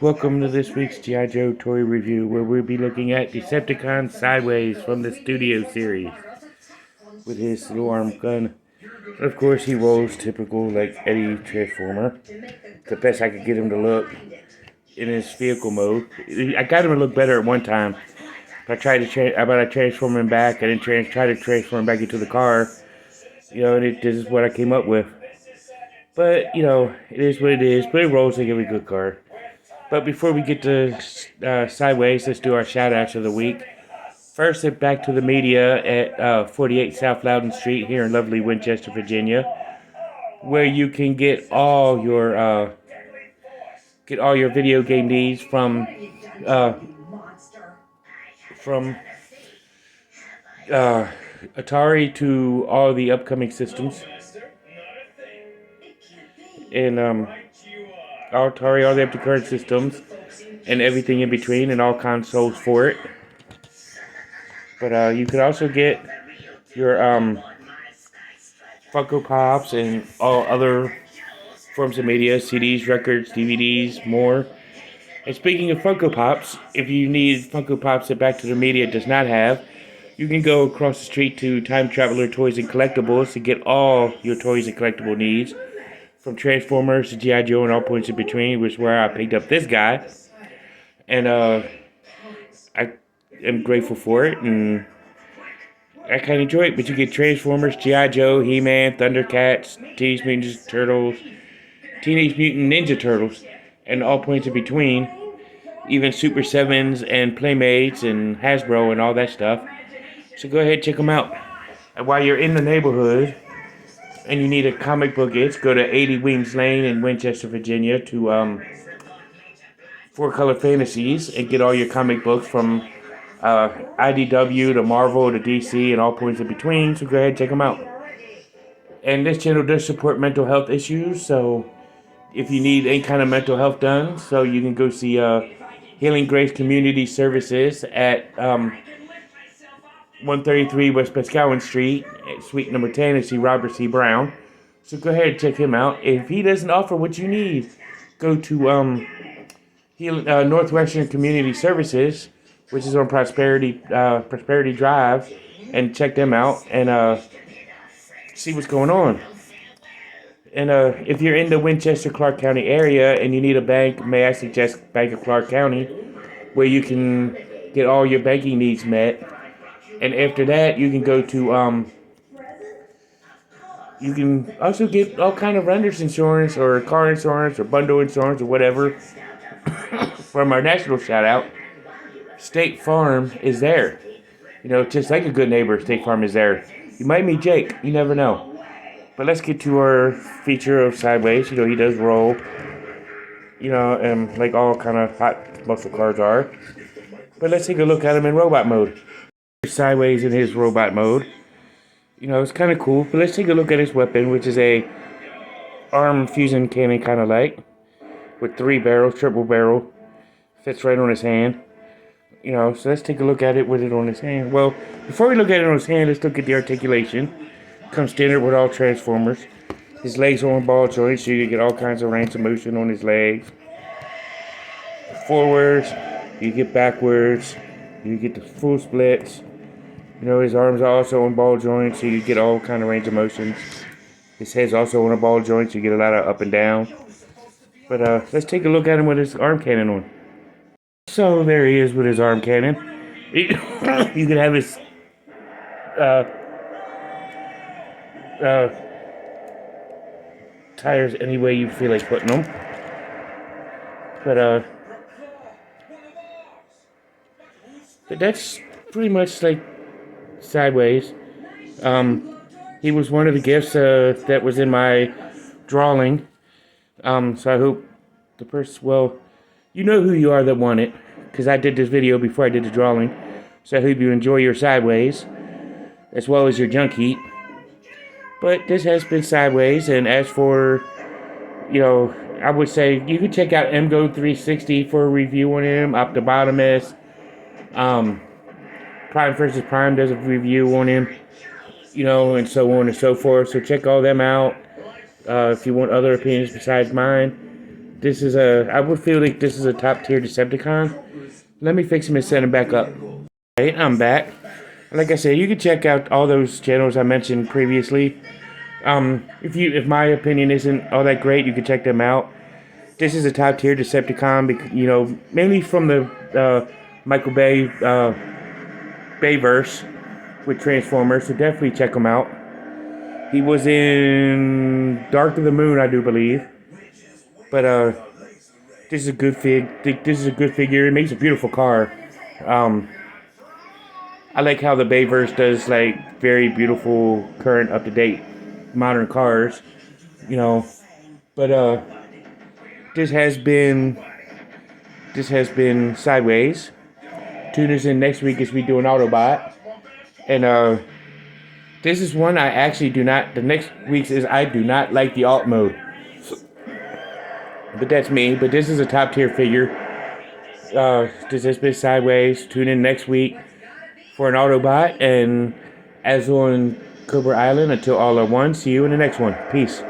Welcome to this week's G.I. Joe toy review, where we'll be looking at Decepticon Sideways from the Studio series with his little arm gun. And of course, he rolls typical like Eddie Transformer. The best I could get him to look in his vehicle mode. I got him to look better at one time. But I tried to transform him back, and then try to transform him back into the car. And this is what I came up with. But it is what it is. But it rolls like every good car. But before we get to Sideways, let's do our shout-outs of the week. First, back to the media at 48 South Loudon Street here in lovely Winchester, Virginia, where you can get all your video game needs from Atari to all the upcoming systems, and Atari, all the up to current systems, and everything in between, and all consoles for it. But you could also get your Funko Pops and all other forms of media, CDs, records, DVDs, more. And speaking of Funko Pops, if you need Funko Pops that Back to the Media does not have, you can go across the street to Time Traveler Toys and Collectibles to get all your toys and collectible needs, from Transformers to G.I. Joe and all points in between, which is where I picked up this guy. And I am grateful for it, and I kind of enjoy it. But you get Transformers, G.I. Joe, He-Man, Thundercats, Teenage Mutant Ninja Turtles, and all points in between. Even Super 7s and Playmates and Hasbro and all that stuff. So go ahead, check them out. And while you're in the neighborhood and you need a comic book itch, go to 80 Weems Lane in Winchester, Virginia to 4 Color Fantasies and get all your comic books from IDW to Marvel to DC and all points in between. So go ahead and check them out. And this channel does support mental health issues, so if you need any kind of mental health done, so you can go see Healing Grace Community Services at 133 West Pascowan Street, Suite number 10, and see Robert C. Brown. So go ahead and check him out. If he doesn't offer what you need, go to Northwestern Community Services, which is on Prosperity Drive, and check them out and see what's going on. And if you're in the Winchester, Clark County area and you need a bank, may I suggest Bank of Clark County, where you can get all your banking needs met. And after that, you can go to, you can also get all kind of renter's insurance or car insurance or bundle insurance or whatever. From our national shout out, State Farm is there. Just like a good neighbor, State Farm is there. You might meet Jake, you never know. But let's get to our feature of Sideways. He does roll. And like all kind of hot muscle cars are. But let's take a look at him in robot mode. Sideways in his robot mode. It's kind of cool. But let's take a look at his weapon, which is a arm fusion cannon kind of like, with 3 barrels, triple barrel. Fits right on his hand. So let's take a look at it with it on his hand. Well, before we look at it on his hand, let's look at the articulation. Comes standard with all Transformers. His legs are on ball joints, so you can get all kinds of range of motion on his legs. Forwards, you get backwards, you get the full splits. His arms are also on ball joints, so you get all kind of range of motions. His head's also on a ball joint, so you get a lot of up and down. But let's take a look at him with his arm cannon on. So there he is with his arm cannon. You can have his tires any way you feel like putting them. But that's pretty much like Sideways. He was one of the gifts that was in my drawing. So I hope the person, well, you know who you are that won it, because I did this video before I did the drawing. So I hope you enjoy your Sideways, as well as your junk heat. But this has been Sideways, and as for, I would say you can check out MGO360 for a review on him, Optibotimus. Prime vs. Prime does a review on him, and so on and so forth. So check all them out if you want other opinions besides mine. this is I would feel like this is a top tier Decepticon. Let me fix him and set him back up. Alright, I'm back. Like I said, you can check out all those channels I mentioned previously. If my opinion isn't all that great, you can check them out. This is a top tier Decepticon, because, you know, mainly from the Michael Bay Bayverse with Transformers. So definitely check him out. He was in Dark of the Moon, I do believe. But this is a good This is a good figure. It makes a beautiful car. I like how the Bayverse does like very beautiful, current, up to date, modern cars. You know, but this has been Sideways. Tune us in next week as we do an Autobot, and this is one I actually do not. The next week's is I do not like the alt mode. But that's me. But this is a top tier figure. This has been Sideways. Tune in next week for an Autobot and Azul and Cobra Island. Until all are one. See you in the next one. Peace.